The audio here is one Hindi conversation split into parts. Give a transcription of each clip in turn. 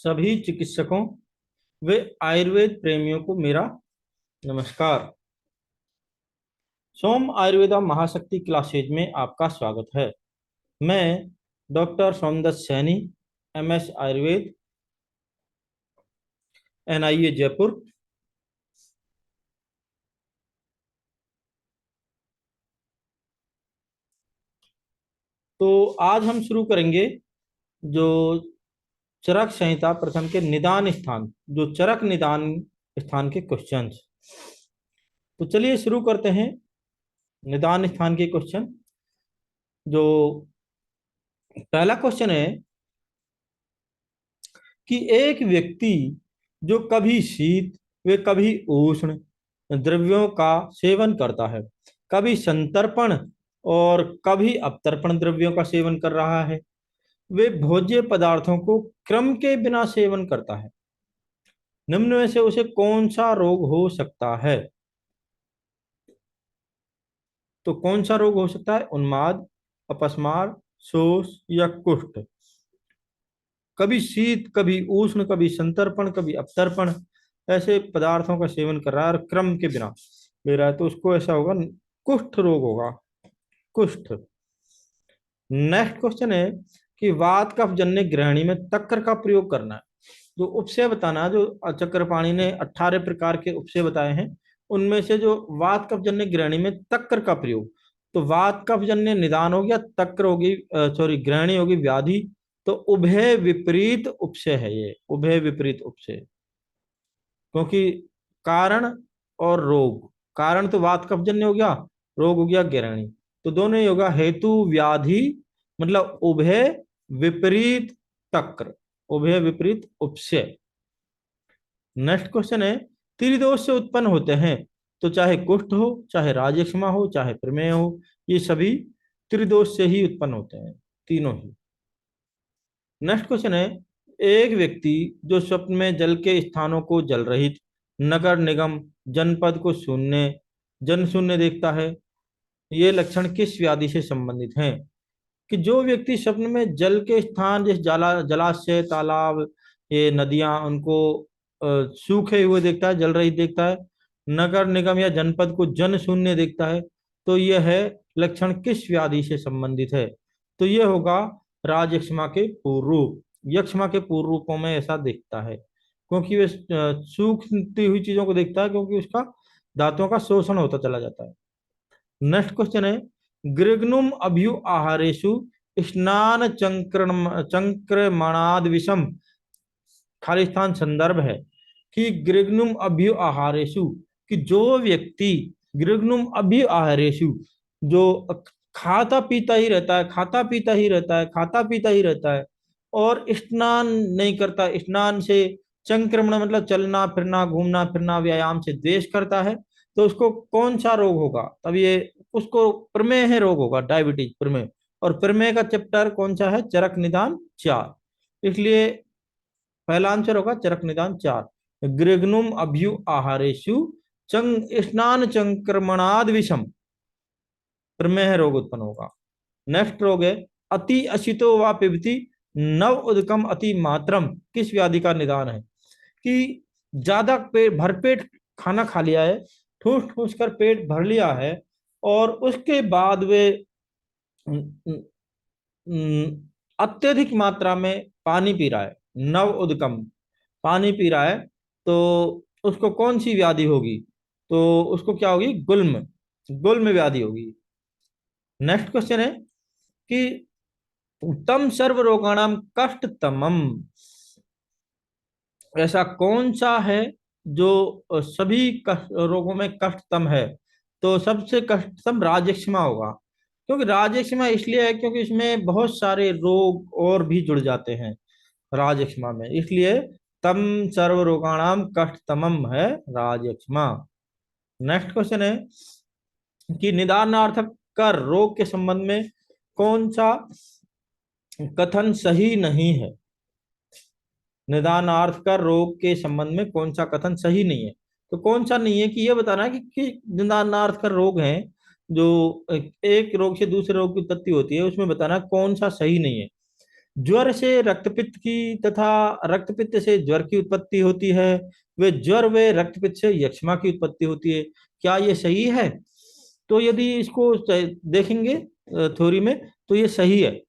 सभी चिकित्सकों व आयुर्वेद प्रेमियों को मेरा नमस्कार। सोम आयुर्वेदा महाशक्ति क्लासेज में आपका स्वागत है। मैं doctor Somdutt Saini, MS Ayurveda, NIA Jaipur. तो आज हम शुरू करेंगे जो चरक संहिता प्रथम के निदान स्थान, जो चरक निदान स्थान के क्वेश्चंस। तो चलिए शुरू करते हैं निदान स्थान के क्वेश्चन। जो पहला क्वेश्चन है कि एक व्यक्ति जो कभी शीत व कभी उष्ण द्रव्यों का सेवन करता है, कभी संतर्पण और कभी अपतर्पण द्रव्यों का सेवन कर रहा है, वे भोज्य पदार्थों को क्रम के बिना सेवन करता है, निम्न में से उसे कौन सा रोग हो सकता है? तो कौन सा रोग हो सकता है? उन्माद, अपस्मार, शोष या कुष्ठ। कभी शीत, कभी उष्ण, कभी संतर्पण, कभी अपतर्पण ऐसे पदार्थों का सेवन कर रहा है और क्रम के बिना ले रहा है, तो उसको ऐसा होगा, कुष्ठ रोग होगा, कुष्ठ। नेक्स्ट क्वेश्चन है कि वात कफ जन्य ग्रहणी में तक्र का प्रयोग करना है। जो उपसेय बताना है, जो चक्रपाणि ने 18 प्रकार के उपसेय बताए हैं, उनमें से जो वात कफ जन्य ग्रहणी में तक्र का प्रयोग, तो वात कफ जन्य निदान हो गया, तक्र होगी, सॉरी, ग्रहणी होगी व्याधि। तो उभय विपरीत उपसेय है ये, उभय विपरीत उपसेय। क्योंकि कारण और रोग, कारण तो वात कफजन्य हो गया, रोग हो गया ग्रहणी, तो दोनों ही होगा हेतु व्याधि, मतलब उभय विपरीत तक्र, उभय विपरीत उपसेय। नेक्स्ट क्वेश्चन है, त्रिदोष से उत्पन्न होते हैं, तो चाहे कुष्ठ हो, चाहे राजक्षमा हो, चाहे प्रमेय हो, ये सभी त्रिदोष से ही उत्पन्न होते हैं, तीनों ही। नेक्स्ट क्वेश्चन है, एक व्यक्ति जो स्वप्न में जल के स्थानों को जल रहित, नगर निगम, जनपद को शून्य, जन शून्य देखता है, ये लक्षण किस व्याधि से संबंधित हैं? कि जो व्यक्ति स्वप्न में जल के स्थान, जैसे जलाशय, तालाब, ये नदियां, उनको सूखे हुए देखता है, जल रहित देखता है, नगर निगम या जनपद को जन शून्य देखता है, तो यह है लक्षण किस व्याधि से संबंधित है? तो यह होगा राजयक्ष्मा के पूर्व रूप। यक्ष्मा के पूर्व रूपों में ऐसा दिखता है, क्योंकि वे सूखती हुई चीजों को देखता है, क्योंकि उसका धातुओं का शोषण होता चला जाता है। नेक्स्ट क्वेश्चन है, गृग्नुम अभ्यु आहारेशु स्नान चंक्रमणाद विषम, खाली स्थान संदर्भ है कि गृग्नुम अभ्यु आहारेशु, कि जो व्यक्ति गृग्नुम अभ्यु आहारेशु, जो खाता पीता ही रहता है, खाता पीता ही रहता है, खाता पीता ही रहता है, और स्नान नहीं करता, स्नान से संक्रमण मतलब चलना फिरना, घूमना फिरना, व्यायाम से द्वेष करता है, तो उसको कौन सा रोग होगा? तब ये उसको प्रमेह रोग होगा, डायबिटीज, प्रमेह। और प्रमेह का चैप्टर कौन सा है? चरक निदान 4। इसलिए पहला आंसर होगा चरक निदान 4। गृग्नुम अभ्यु आहारेशु स्नान संक्रमणाद विषम, प्रमेह रोग उत्पन्न होगा। नेक्स्ट रोग है अति अशितो व पिबती नव उदकम अति मात्रम, किस व्याधि का निदान है? कि ज्यादा पेट भरपेट खाना खा लिया है, ठूस ठूस कर पेट भर लिया है, और उसके बाद वे अत्यधिक मात्रा में पानी पी रहा है, नव उदकम, पानी पी रहा है, तो उसको कौन सी व्याधि होगी? तो उसको क्या होगी? गुल्म, गुल्म व्याधि होगी। नेक्स्ट क्वेश्चन है कि तम सर्व रोगाणाम कष्टतमम, ऐसा कौन सा है जो सभी रोगों में कष्टतम है? तो सबसे कष्टतम राजयक्ष्मा होगा। क्योंकि राजयक्ष्मा इसलिए है क्योंकि इसमें बहुत सारे रोग और भी जुड़ जाते हैं राजयक्ष्मा में, इसलिए तम सर्व रोगाणाम कष्टतमम है राजयक्ष्मा। नेक्स्ट क्वेश्चन है कि निदानार्थक का रोग के संबंध में कौन सा कथन सही नहीं है? निदानार्थ का रोग के संबंध में कौन सा कथन सही नहीं है? तो कौन सा नहीं है कि यह बताना है कि निदानार्थ का रोग है, जो एक रोग से दूसरे रोग की उत्पत्ति होती है, उसमें बताना कौन सा सही नहीं है। ज्वर से रक्तपित्त की तथा रक्तपित्त से ज्वर की उत्पत्ति होती है। वे ज्वर व रक्तपित्त से यक्ष्मा की उत्पत्ति होती है। क्या ये सही है? तो यदि इसको देखेंगे थ्योरी में, तो ये सही है।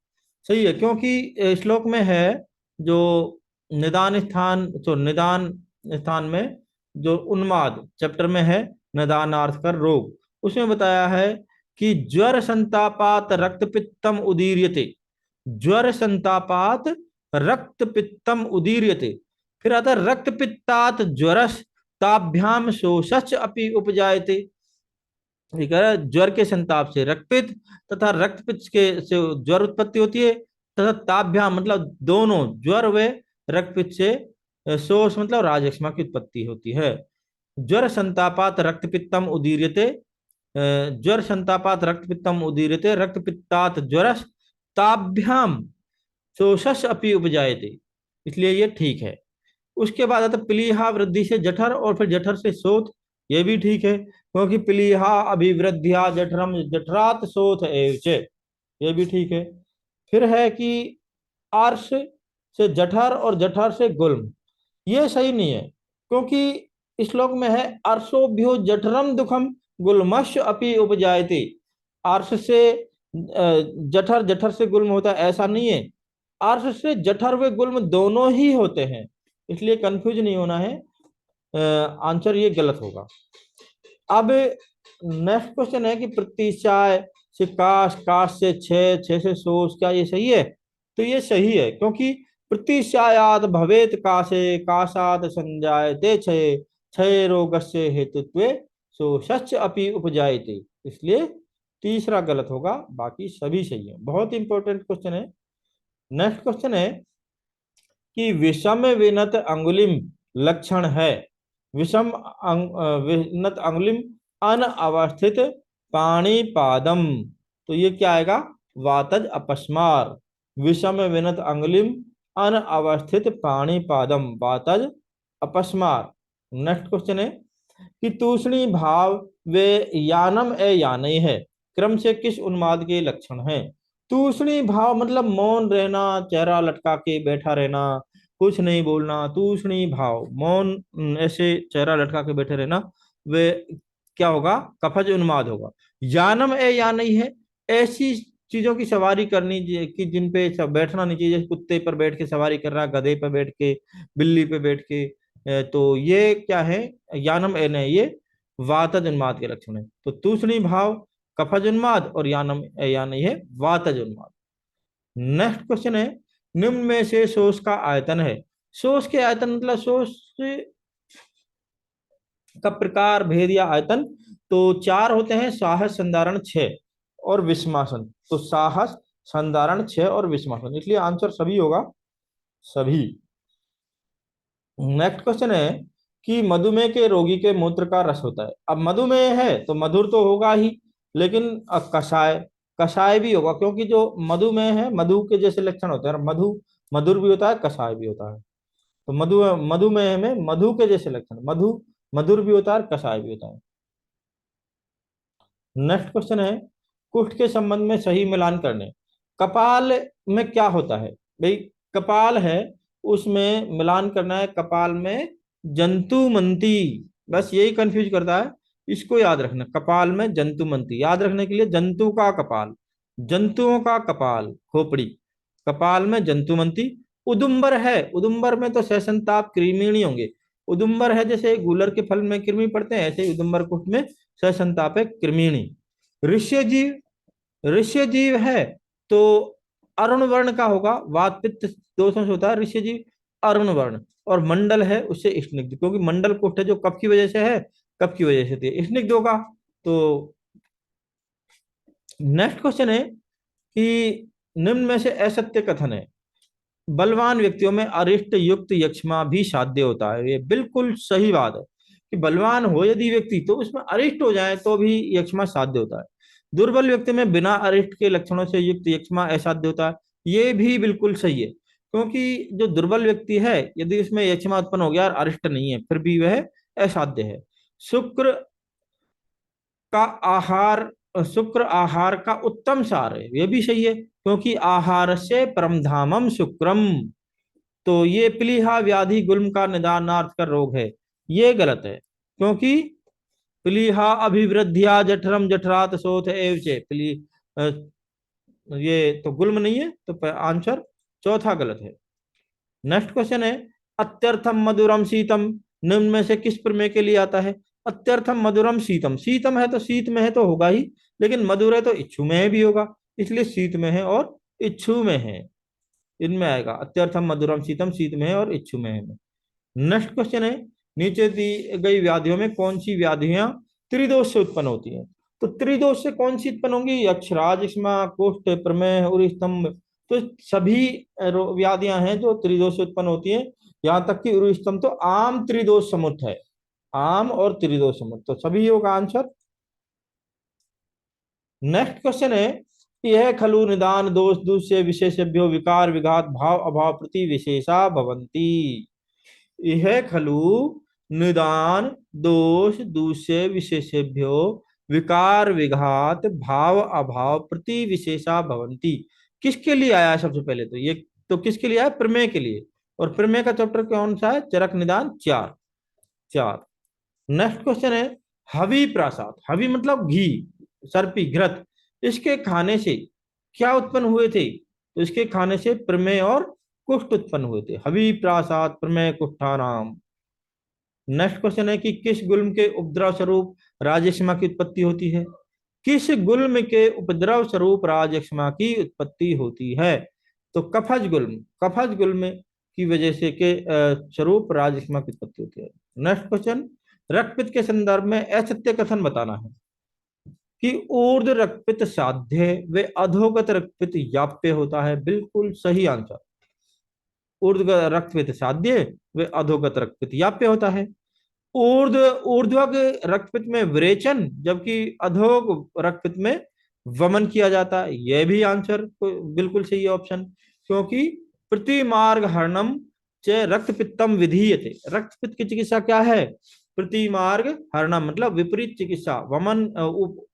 सही है, क्योंकि श्लोक में है जो निदान स्थान में जो उन्माद चैप्टर में है, निदानार्थ कर रोग, उसमें बताया है कि ज्वर संतापात रक्तपित्तम उदीर्यते। ज्वर संतापात रक्त पित्तम उदीर्यते। फिर आता है रक्त पित्तात ज्वरस ताभ्याम शोषश्च अपि उपजायते। ठीक है, ज्वर के संताप से रक्तपित्त तथा रक्तपित्त के से ज्वर उत्पत्ति होती है, तथा ताभ्याम मतलब दोनों ज्वर व रक्तपित्त से शोष मतलब राजयक्ष्मा की उत्पत्ति होती है। ज्वर संतापात रक्तपित्तम उदीर्यते। ज्वर संतापात रक्तपित्तम उदीर्यते रक्तपित्तात ज्वरस ताभ्याम शोषस अपि उपजायते। इसलिए ये ठीक है। उसके बाद आता प्लीहा वृद्धि से जठर और फिर जठर से शोथ। ये भी ठीक है, क्योंकि प्लीहा अभिवृद्धिया जठरम जठरात शोथ एव च। ये भी ठीक है। फिर है कि आर्ष से जठर और जठर से गुल्म। ये सही नहीं है, क्योंकि इस श्लोक में है अर्शोभ्यो जठरम दुखम गुल्मश अपि उपजायते। अर्श से जठर, जठर से गुल्म होता है, ऐसा नहीं है। अर्श से जठर व गुल्म दोनों ही होते हैं, इसलिए कंफ्यूज नहीं होना है। आंसर ये गलत होगा। अब नेक्स्ट क्वेश्चन है कि प्रतीचाय से काश, काश से छह, छह से सोच, क्या ये सही है? तो ये सही है, क्योंकि प्रतीचायात भवेत काशे काशात संजायते छय छय रोगस्य हेतुत्वे शोषश्च अपि उपजायते। इसलिए तीसरा गलत होगा, बाकी सभी सही है। बहुत इंपॉर्टेंट क्वेश्चन है। नेक्स्ट क्वेश्चन है कि विषम विनत अंगुलिम लक्षण है। विनत अंगुलिम अनअवस्थित पाणिपादम। तो ये क्या आएगा? वातज अपस्मार। विषम विनत अंगुलिम अनअवस्थित पाणिपादम वातज अपस्मार। नेक्स्ट क्वेश्चन है कि तूषणी भाव वे यानम ए यानी है क्रम से किस उन्माद के लक्षण हैं? तूषणी भाव मतलब मौन रहना, चेहरा लटका के बैठा रहना, कुछ नहीं बोलना। तूषणी भाव मौन, ऐसे चेहरा लटका के बैठे रहना, वे क्या होगा? कफज उन्माद होगा। यानम ए या नहीं है, ऐसी चीजों की सवारी करनी कि जिन पे बैठना नहीं चाहिए, जैसे कुत्ते पर बैठ के सवारी कर रहा, गधे पर बैठ के, बिल्ली पे बैठ के। तो ये क्या है? यानम ए नहीं, ये वातज उन्माद के लक्षण है। तो तूषणी भाव कफज उन्माद और यानम ए या नहीं है वातज उन्माद। नेक्स्ट क्वेश्चन है निम्न में से शोष का आयतन है। शोष के आयतन मतलब शोष का प्रकार, भेद या आयतन। तो चार होते हैं, साहस, संधारण, छह और विस्मासन। तो साहस, संधारण, छह और विस्मासन, इसलिए आंसर सभी होगा, सभी। नेक्स्ट क्वेश्चन है कि मधुमेह के रोगी के मूत्र का रस होता है। अब मधुमेह है तो मधुर तो होगा ही, लेकिन कषाय, कषाय भी होगा, क्योंकि जो मधुमेह है मधु के जैसे लक्षण होते हैं। मधु मधुर भी होता है, कषाय भी होता है। तो मधुमेह में मधु के जैसे लक्षण, मधु मधुर भी होता है, कषाय भी होता है। नेक्स्ट क्वेश्चन है कुष्ठ के संबंध में सही मिलान करने। कपाल में क्या होता है? भाई कपाल है, उसमें मिलान करना है। कपाल में जंतुमंती, बस यही कंफ्यूज करता है, इसको याद रखना। कपाल में जंतुमंती याद रखने के लिए जंतु का कपाल, जंतुओं का कपाल, खोपड़ी। कपाल में जंतुमंती। उदुम्बर है, उदुम्बर में तो सहसंताप कृमिणी होंगे। उदुम्बर है जैसे गूलर के फल में कृमि पड़ते हैं, ऐसे ही उदुम्बर कुष्ठ में सहसंताप है कृमिणी। ऋष्य जीव, ऋष्य जीव है तो अरुण वर्ण का होगा, वात पित्त दोषों से होता है ऋष्य जीव, अरुण वर्ण। और मंडल है उससे स्निग्ध, क्योंकि मंडल कुष्ठ है जो कफ की वजह से है, कफ की वजह से तो स्निग्ध होगा। तो नेक्स्ट क्वेश्चन है कि निम्न में से असत्य कथन है। बलवान व्यक्तियों में अरिष्ट युक्त यक्ष्मा भी साध्य होता है। ये बिल्कुल सही बात है कि बलवान हो यदि व्यक्ति तो उसमें अरिष्ट हो जाए तो भी यक्ष्मा साध्य होता है। दुर्बल व्यक्ति में बिना अरिष्ट के लक्षणों से युक्त यक्ष्मा असाध्य होता है। ये भी बिल्कुल सही है, क्योंकि जो दुर्बल व्यक्ति है यदि उसमें यक्ष्मा उत्पन्न हो गया और अरिष्ट नहीं है, फिर भी वह असाध्य है। शुक्र का आहार शुक्र आहार का उत्तम सार है, ये भी सही है, क्योंकि आहार से परम धामम शुक्रम। तो ये प्लीहा व्याधि गुल्म का निदानार्थ का रोग है, ये गलत है, क्योंकि प्लीहा अभिवृद्धिया जठरम जठरात शोथ एव चे प्ली, ये तो गुल्म नहीं है, तो आंसर चौथा गलत है। नेक्स्ट क्वेश्चन है, अत्यर्थम मधुरम शीतम निम्न में से किस प्रमेय के लिए आता है? अत्यर्थम मधुरम शीतम, शीतम है तो शीत में है तो होगा ही, लेकिन मधुर है तो इच्छु में है भी होगा, इसलिए शीत में है और इच्छु में है, इनमें आएगा। अत्यर्थम मधुरम शीतम शीत में है और इच्छु में है। नेक्स्ट क्वेश्चन है, नीचे दी गई व्याधियों में कौन सी व्याधियां त्रिदोष से उत्पन्न होती हैं? तो त्रिदोष से कौन सी उत्पन्न होंगी? अक्षराज, इस्मा, कुष्ठ, प्रमेह और स्तंभ। तो सभी व्याधियां हैं जो त्रिदोष से उत्पन्न होती हैं, यहाँ तक कि उरु स्तंभ तो आम त्रिदोष समुत है, आम और त्रिदोष समुत, तो सभी होगा आंसर। नेक्स्ट क्वेश्चन है, यह खलु निदान दोष दूसरे विशेषभ्यो विकार विघात भाव अभाव प्रति विशेषा भवंती। यह खलु निदान दोष दूसरे विशेषेभ्यो विकार विघात भाव अभाव प्रति विशेषा भवंती, किसके लिए आया है? सबसे पहले तो ये, तो किसके लिए आया? प्रमेय के लिए। और प्रमेय का चैप्टर कौन सा है? चरक निदान चार, चार। नेक्स्ट क्वेश्चन है, हवि प्रासाद, हवि मतलब घी, सर्पी, घृत, इसके खाने से क्या उत्पन्न हुए थे? तो इसके खाने से प्रमेय और कुष्ठ उत्पन्न हुए थे। हवि प्रासाद प्रमेय कुष्ठानाम। नेक्स्ट क्वेश्चन है कि किस गुल्म के उपद्रव स्वरूप राजयक्ष्मा की उत्पत्ति होती है? किस गुल्म के उपद्रव स्वरूप राजयक्ष्मा की उत्पत्ति होती है? तो कफज गुल्म, कफज गुल्म की वजह से के स्वरूप राजयक्ष्मा की उत्पत्ति होती है। नेक्स्ट क्वेश्चन, रक्तपित्त के संदर्भ में असत्य कथन बताना है कि ऊर्ध रक्तपित्त साध्य व अधोगत रक्तपित्त याप्य होता है। बिल्कुल सही आंसर, ऊर्ध्व रक्तपित्त साध्य व अधोगत रक्तपित्त याप्य होता है। ऊर्ध्वक रक्तपित्त में विरेचन, जबकि अधोग रक्तपित्त में वमन किया जाता है, यह भी आंसर बिल्कुल सही ऑप्शन, क्योंकि प्रतिमार्ग हरणम च रक्तपित्तम विधीयते। रक्तपित्त की चिकित्सा क्या है? प्रतिमार्ग हरणम मतलब विपरीत चिकित्सा, वमन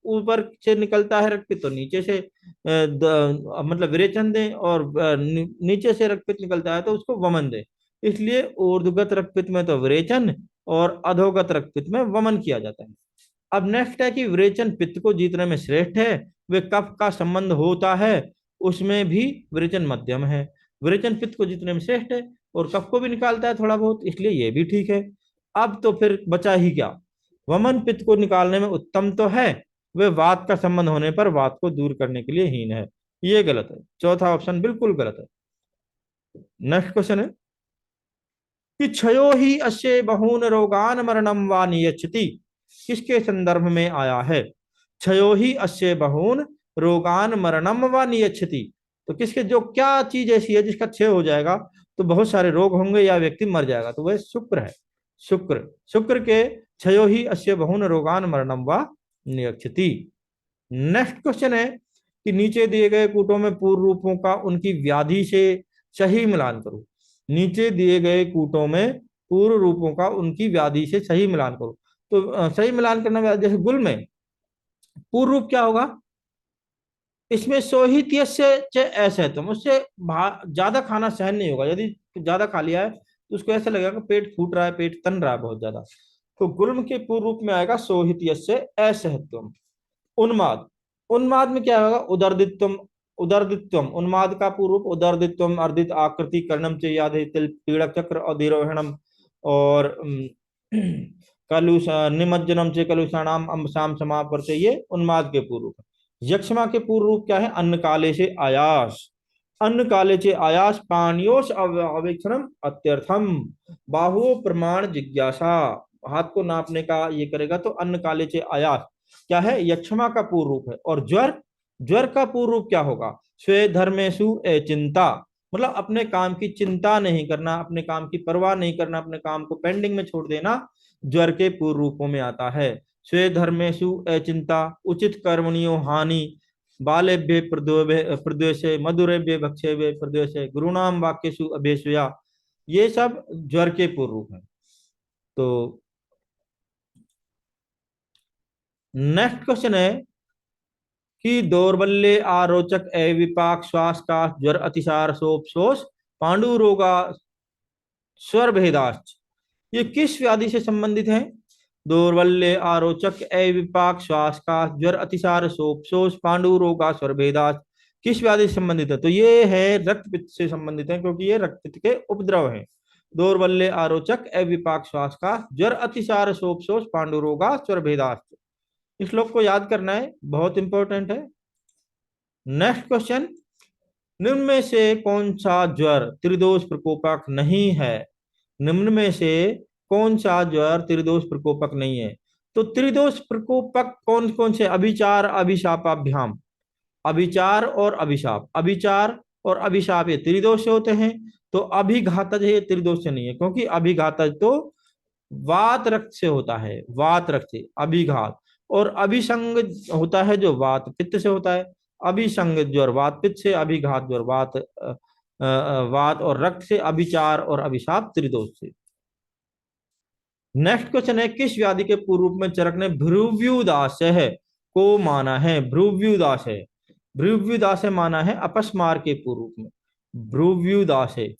ऊपर से निकलता है रक्तपित्त तो नीचे से मतलब विरेचन दें, और नीचे से रक्तपित्त निकलता है तो उसको वमन दें, इसलिए ऊर्ध्वगत रक्तपित्त में तो विरेचन और अधोगत रक्तपित्त में वमन किया जाता है। अब नेक्स्ट है कि विरेचन पित्त को जीतने में श्रेष्ठ है, वे कफ का संबंध होता है, उसमें भी विरेचन मध्यम है। विरेचन पित्त को जीतने में श्रेष्ठ है और कफ को भी निकालता है थोड़ा बहुत, इसलिए ये भी ठीक है। अब तो फिर बचा ही क्या? वमन पित्त को निकालने में उत्तम तो है, वे वात का संबंध होने पर वात को दूर करने के लिए हीन है, ये गलत है, चौथा ऑप्शन बिल्कुल गलत है। नेक्स्ट क्वेश्चन है कि क्षयो ही अश्य बहून रोगान मरणम वा नियच्छति, किसके संदर्भ में आया है? क्षयो ही अश्य बहून रोगान मरणम वा नियच्छति, तो किसके, जो क्या चीज ऐसी है जिसका क्षय हो जाएगा तो बहुत सारे रोग होंगे या व्यक्ति मर जाएगा? तो वह शुक्र है, शुक्र, शुक्र के क्षयो ही अश्य बहून रोगान मरणम वा नियच्छति। नेक्स्ट क्वेश्चन है कि नीचे दिए गए कूटों में पूर्व रूपों का उनकी व्याधि से सही मिलान करो। नीचे दिए गए कूटों में पूर्व रूपों का उनकी व्याधि से सही मिलान करो। तो सही मिलान करना, जैसे गुल में पूर्व रूप क्या होगा? इसमें सोहित्य से ऐसे तुम उससे ज्यादा खाना सहन नहीं होगा, यदि ज्यादा खा लिया है तो उसको ऐसा लगेगा कि पेट फूट रहा है, पेट तन रहा है बहुत ज्यादा। तो गुल्म के पूर्व रूप में आएगा सोहित्य से असहत्वम। उन्माद, उन्माद में क्या होगा? उदरदित्वम, उदरदित्वम, उन्माद का पूर्व रूप उदरदित्वम, अर्दित आकृति कर्णम से याद है तिल पीड़क चक्र अधिरोहणम, और कलुष निमज्जनम से कलुषाणाम अम्बसाम समापर्त, ये उन्माद के पूर्व रूप। यक्षमा के पूर्व रूप क्या है? अन्न काले से आयास, अन्न काले से आयास, पानियोश अवेक्षणम अत्यर्थम, बाहु प्रमाण जिज्ञासा, हाथ को नापने का ये करेगा तो अन्न काले से आयास क्या है? यक्षमा का पूर्व रूप है। और ज्वर, ज्वर का पूर्व रूप क्या होगा? स्वे धर्मेशु चिंता, मतलब अपने काम की चिंता नहीं करना, अपने काम की परवाह नहीं करना, अपने काम को पेंडिंग में छोड़ देना, ज्वर के पूर्व रूपों में आता है। स्वे धर्मेशु चिंता, उचित कर्मणियो हानि, बालेभ्य प्रद्वेषे, मधुरेभ्य भक्षेभ्य प्रद्वेषे, गुरुणाम वाक्यसु अभेशया, ये सब ज्वर के पूर्व रूप है। तो नेक्स्ट क्वेश्चन है कि दौर्बल्य आरोचक अविपाक श्वास का ज्वर अतिसार सोपशोष पांडु रोगा स्वर भेदाश्च, ये किस व्याधि से संबंधित है? दौर्बल्य आरोचक अविपाक श्वास का ज्वर अतिसार सोपशोष पांडु रोगा स्वर भेदाश्च किस व्याधि से संबंधित है? तो ये है रक्त पित्त से संबंधित है, क्योंकि ये रक्त पित्त के उपद्रव है। दौर्बल्य आरोचक अविपाक श्वास का ज्वर अतिसार सोपशोष पांडु रोगा स्वर भेदाश्च। इस श्लोक को याद करना है, बहुत इंपॉर्टेंट है। नेक्स्ट क्वेश्चन, निम्न में से कौन सा ज्वर त्रिदोष प्रकोपक नहीं है? निम्न में से कौन सा ज्वर त्रिदोष प्रकोपक नहीं है? तो त्रिदोष प्रकोपक कौन कौन से? अभिचार अभिशापाभ्याम, अभिचार और अभिशाप, अभिचार और अभिशाप ये त्रिदोष से होते हैं। तो अभिघातज ये त्रिदोष से नहीं है, क्योंकि अभिघातज तो वात रक्त से होता है, वात रक्त से अभिघात। और अभिसंग होता है जो वात पित्त से होता है। अभिसंग ज्वर वात पित्त से, अभिघात ज्वर वात वात और रक्त से, अभिचार और अभिशाप त्रिदोष से। नेक्स्ट क्वेश्चन है, किस व्याधि के पूर्व रूप में चरक ने भ्रुव्युदाशय को माना है? भ्रुव्युदाशय, भ्रुव्युदाशय माना है अपस्मार के पूर्व रूप में, भ्रुव्युदाशय।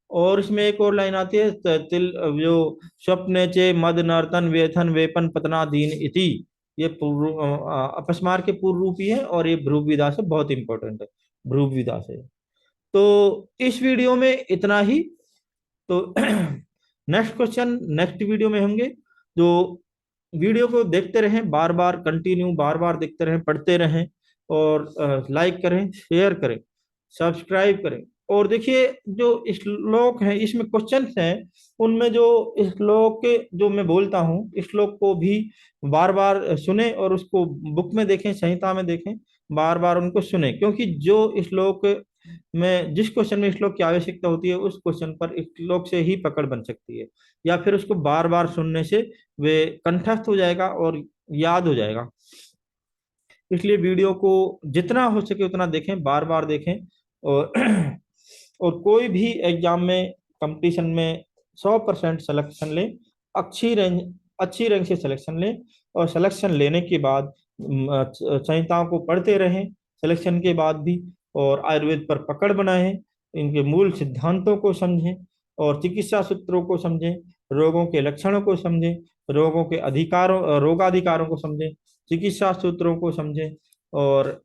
और इसमें एक और लाइन आती है, तिल जो स्वप्ने चे मद नर्तन वेथन वेपन पतनादीन इति, ये पूर्व अपस्मार के पूर्व रूप ही है। और ये भ्रुव्युदाशय बहुत इंपॉर्टेंट है, भ्रुव्युदाशय। तो इस वीडियो में इतना ही। तो नेक्स्ट क्वेश्चन नेक्स्ट वीडियो में होंगे। जो वीडियो को देखते रहें, बार बार कंटिन्यू बार बार देखते रहें, पढ़ते रहें, और लाइक करें, शेयर करें, सब्सक्राइब करें। और देखिए जो श्लोक है इसमें क्वेश्चंस हैं, उनमें जो श्लोक के जो मैं बोलता हूँ, श्लोक को भी बार बार सुने और उसको बुक में देखें, संहिता में देखें, बार बार उनको सुने। क्योंकि जो श्लोक में जिस क्वेश्चन में श्लोक की आवश्यकता होती है, उस क्वेश्चन पर श्लोक से ही पकड़ बन सकती है, या फिर उसको बार बार सुनने से वे कंठस्थ हो जाएगा और याद हो जाएगा। इसलिए वीडियो को जितना हो सके उतना देखें, बार बार देखें। और और कोई भी एग्जाम में, कंपटीशन में 100% सिलेक्शन लें, अच्छी रैंक से सिलेक्शन लें। और सिलेक्शन लेने के बाद संहिताओं को पढ़ते रहें सिलेक्शन के बाद भी, और आयुर्वेद पर पकड़ बनाएं, इनके मूल सिद्धांतों को समझें, और चिकित्सा सूत्रों को समझें, रोगों के लक्षणों को समझें, रोगों के अधिकारों रोगाधिकारों को समझें, चिकित्सा सूत्रों को समझें, और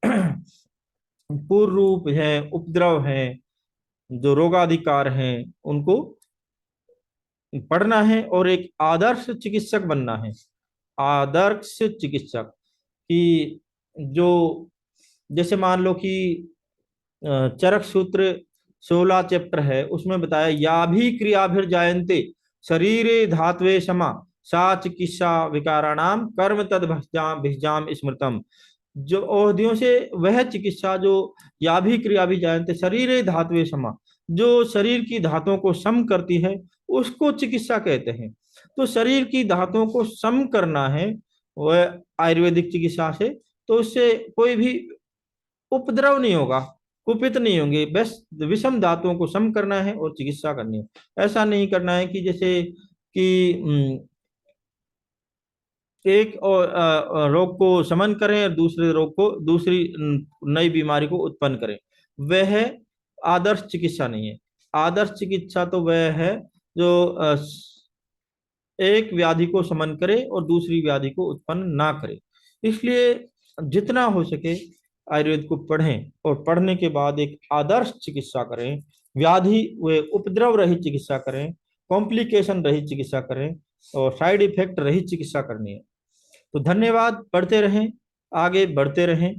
पूर्व रूप है, उपद्रव है, जो रोगाधिकार हैं, उनको पढ़ना है, और एक आदर्श चिकित्सक बनना है। आदर्श चिकित्सक कि जो, जैसे मान लो कि चरक सूत्र 16 चैप्टर है, उसमें बताया या भी क्रियाभिर्जायन्ते शरीरे धात्वे समा सा चिकित्सा विकाराणाम कर्म तद भिजाम स्मृतम। जो औषधियों से वह चिकित्सा जो या भी क्रिया भी जानते शरीर धातुए समा, जो शरीर की धातुओं को सम करती है, उसको चिकित्सा कहते हैं। तो शरीर की धातुओं को सम करना है वह आयुर्वेदिक चिकित्सा से, तो उससे कोई भी उपद्रव नहीं होगा, कुपित नहीं होंगे। बस विषम धातुओं को सम करना है और चिकित्सा करनी है। ऐसा नहीं करना है कि जैसे कि एक और रोग को शमन करें और दूसरे रोग को, दूसरी नई बीमारी को उत्पन्न करें। वह आदर्श चिकित्सा नहीं है। आदर्श चिकित्सा तो वह है जो एक व्याधि को शमन करे और दूसरी व्याधि को उत्पन्न ना करे। इसलिए जितना हो सके आयुर्वेद को पढ़ें, और पढ़ने के बाद एक आदर्श चिकित्सा करें, व्याधि व उपद्रव रहित चिकित्सा करें, कॉम्प्लिकेशन रहित चिकित्सा करें, और साइड इफेक्ट रहित चिकित्सा करनी है। तो धन्यवाद, पढ़ते रहें, आगे बढ़ते रहें।